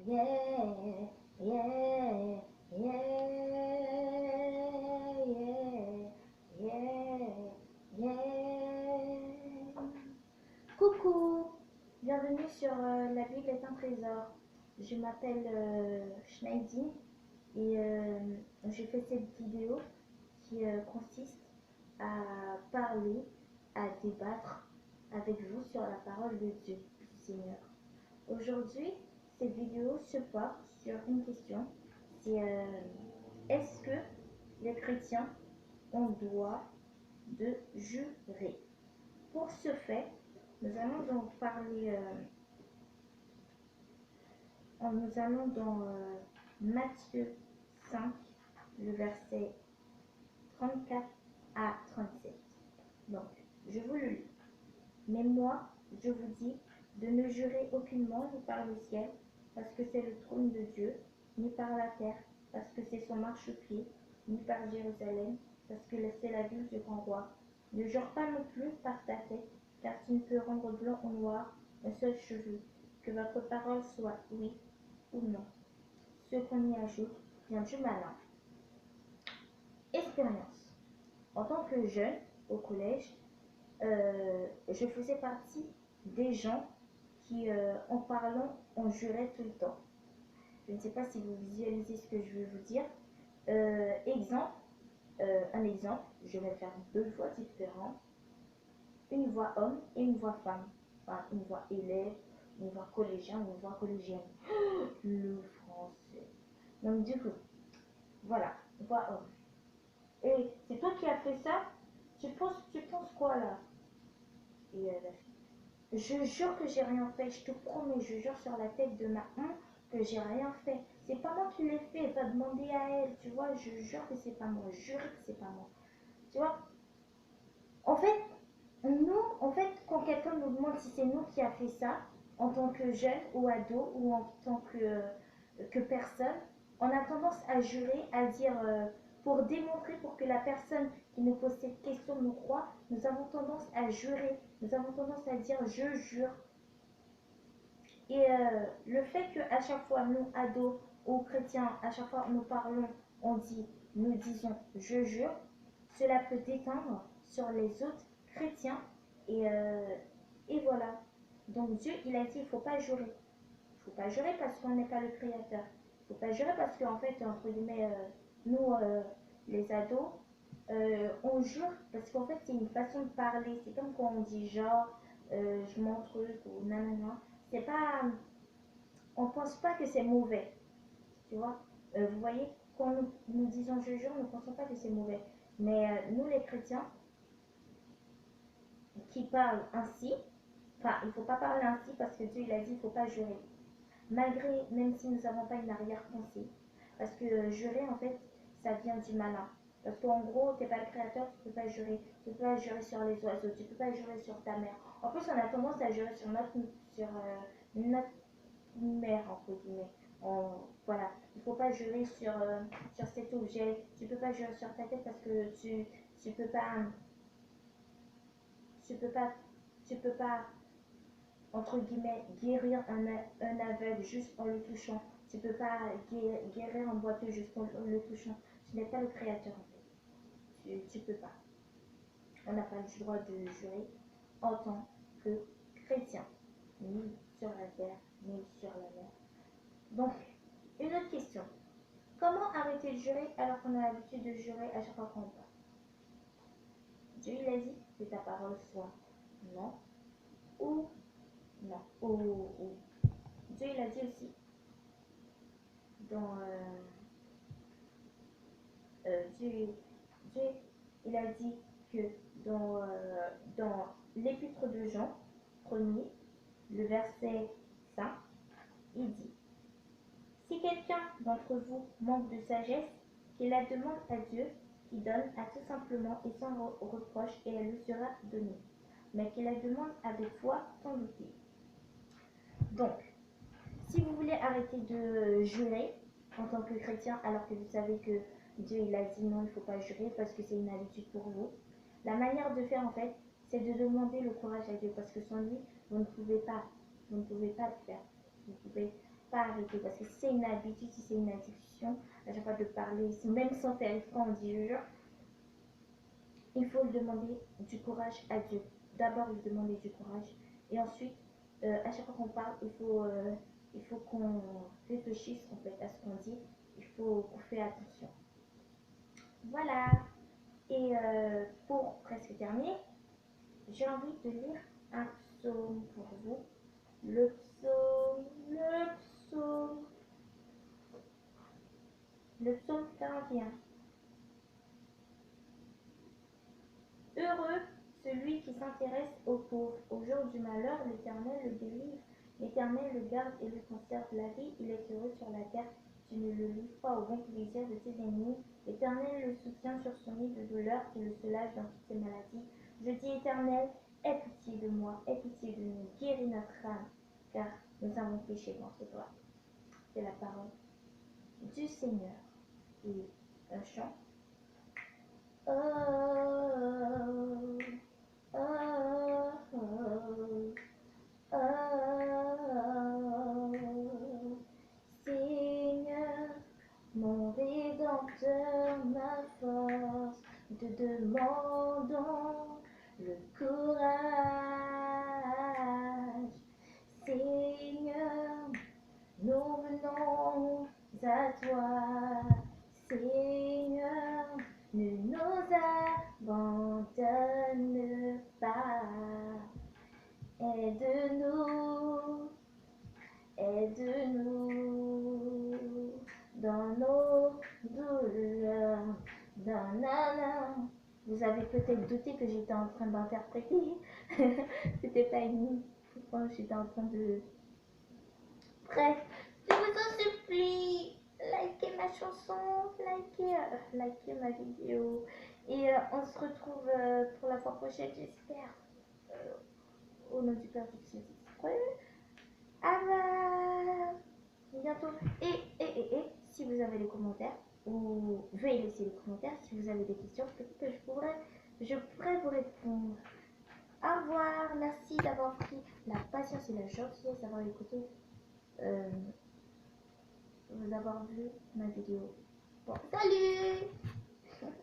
Yeah, yeah, yeah, yeah, yeah. Coucou, bienvenue sur La Bible est un trésor. Je m'appelle Schneidin et je fais cette vidéo qui consiste à parler, à débattre avec vous sur la parole de Dieu, du Seigneur. Aujourd'hui, cette vidéo se porte sur une question, c'est est-ce que les chrétiens ont droit de jurer? Pour ce fait, nous allons donc parler, nous allons dans Matthieu 5, le verset 34 à 37. Donc, je vous le lis. Mais moi, je vous dis de ne jurer aucunement ni par le ciel, parce que c'est le trône de Dieu, ni par la terre, parce que c'est son marchepied, ni par Jérusalem, parce que c'est la ville du grand roi. Ne jure pas non plus par ta tête, car tu ne peux rendre blanc ou noir un seul cheveu. Que votre parole soit oui ou non. Ce qu'on y ajoute vient du malin. Expérience. En tant que jeune, au collège, je faisais partie des gens qui, en parlant, on jurait tout le temps. Je ne sais pas si vous visualisez ce que je veux vous dire. Un exemple, je vais faire deux voix différentes. Une voix homme et une voix femme. Enfin, une voix élève, une voix collégien, une voix collégienne. Le français. Donc du coup, voilà, voix homme. Et c'est toi qui as fait ça? Tu penses quoi là? Et la fille. Je jure que j'ai rien fait, je te promets, je jure sur la tête de ma main que j'ai rien fait. C'est pas moi qui l'ai fait, va demander à elle, tu vois, je jure que c'est pas moi, je jure que c'est pas moi. Tu vois, en fait, quand quelqu'un nous demande si c'est nous qui a fait ça, en tant que jeune ou ado ou en tant que personne, on a tendance à jurer, à dire, pour démontrer, pour que la personne qui nous pose cette question nous croit, nous avons tendance à jurer, nous avons tendance à dire je jure. Et le fait qu'à chaque fois, nous, ados ou chrétiens, à chaque fois nous parlons, nous disons je jure, cela peut déteindre sur les autres chrétiens. Et, et voilà. Donc Dieu, il a dit, il ne faut pas jurer. Il ne faut pas jurer parce qu'on n'est pas le créateur. Il ne faut pas jurer parce qu'en fait, entre guillemets, nous, les ados, on jure parce qu'en fait, c'est une façon de parler. C'est comme quand on dit genre, je m'en truc ou nanana. C'est pas, on pense pas que c'est mauvais, tu vois. Vous voyez, quand nous disons je jure, nous ne pensons pas que c'est mauvais. Mais nous, les chrétiens, qui parlent ainsi, enfin, il ne faut pas parler ainsi parce que Dieu, il a dit, il ne faut pas jurer. Malgré, même si nous n'avons pas une arrière-pensée. Parce que jurer, en fait, ça vient du malin. Parce qu'en gros, tu n'es pas le créateur, tu ne peux pas jurer. Tu ne peux pas jurer sur les oiseaux, tu ne peux pas jurer sur ta mère. En plus, on a tendance à jurer sur notre mère, entre guillemets. Voilà, il ne faut pas jurer sur cet objet. Tu ne peux pas jurer sur ta tête parce que tu peux pas, tu peux pas, tu peux pas, entre guillemets, guérir un aveugle juste en le touchant. Tu ne peux pas guérir un boiteux juste en le touchant. Tu n'es pas le créateur, en fait. Tu ne peux pas. On n'a pas le droit de jurer en tant que chrétien, ni sur la terre, ni sur la mer. Donc, une autre question. Comment arrêter de jurer alors qu'on a l'habitude de jurer à chaque fois qu'on parle? Dieu il a dit que ta parole soit non ou non. Ou. Dieu il a dit aussi dans Dieu, Dieu il a dit que dans l'épître de Jean 1er, le verset 5, il dit: si quelqu'un d'entre vous manque de sagesse, qu'il la demande à Dieu, qui donne à tout simplement et sans reproche, et elle lui sera donnée. Mais qu'il la demande avec foi, sans douter. Donc, si vous voulez arrêter de jurer en tant que chrétien, alors que vous savez que Dieu il a dit non, il ne faut pas jurer parce que c'est une habitude pour vous, la manière de faire en fait, c'est de demander le courage à Dieu, parce que sans lui, vous ne pouvez pas le faire. Vous pouvez pas arrêter parce que si c'est une habitude, si c'est une addiction, à chaque fois de parler, même sans faire exprès, on dit je jure, il faut demander du courage à Dieu. D'abord, lui demander du courage et ensuite, à chaque fois qu'on parle, il faut qu'on réfléchisse en fait à ce qu'on dit. Il faut qu'on fait attention. Voilà. Et pour presque terminer, j'ai envie de lire un psaume pour vous. Le le psaume 41. Heureux celui qui s'intéresse aux pauvres. Au jour du malheur, l'Éternel le délivre. L'Éternel le garde et lui conserve la vie. Il est heureux sur la terre. Tu ne le livres pas au bon plaisir de ses ennemis. L'Éternel le soutient sur son lit de douleur. Tu le soulages dans toutes ses maladies. Je dis Éternel, aie pitié de moi, aie pitié de nous, guéris notre âme, car nous avons péché contre toi. C'est la parole du Seigneur. Et un chant. Oh, oh, oh, oh, Seigneur, mon Rédempteur, ma force, nous te demandons le courage. Seigneur, nous venons à toi. Seigneur, ne nous abandonne pas. Aide-nous, aide-nous dans nos douleurs. Nanana. Vous avez peut-être douté que j'étais en train d'interpréter. C'était pas une. J'étais en train de. Bref, je vous en supplie, likez ma chanson, likez ma vidéo. Et on se retrouve pour la fois prochaine, j'espère. Au nom du Père, du Fils et du Saint-Esprit. À bientôt. Et, si vous avez des commentaires, ou veuillez laisser des commentaires. Si vous avez des questions, peut-être que je pourrais vous répondre. Au revoir, merci d'avoir pris la patience et la gentillesse d'avoir écouté, d'avoir vu ma vidéo. Bon, salut!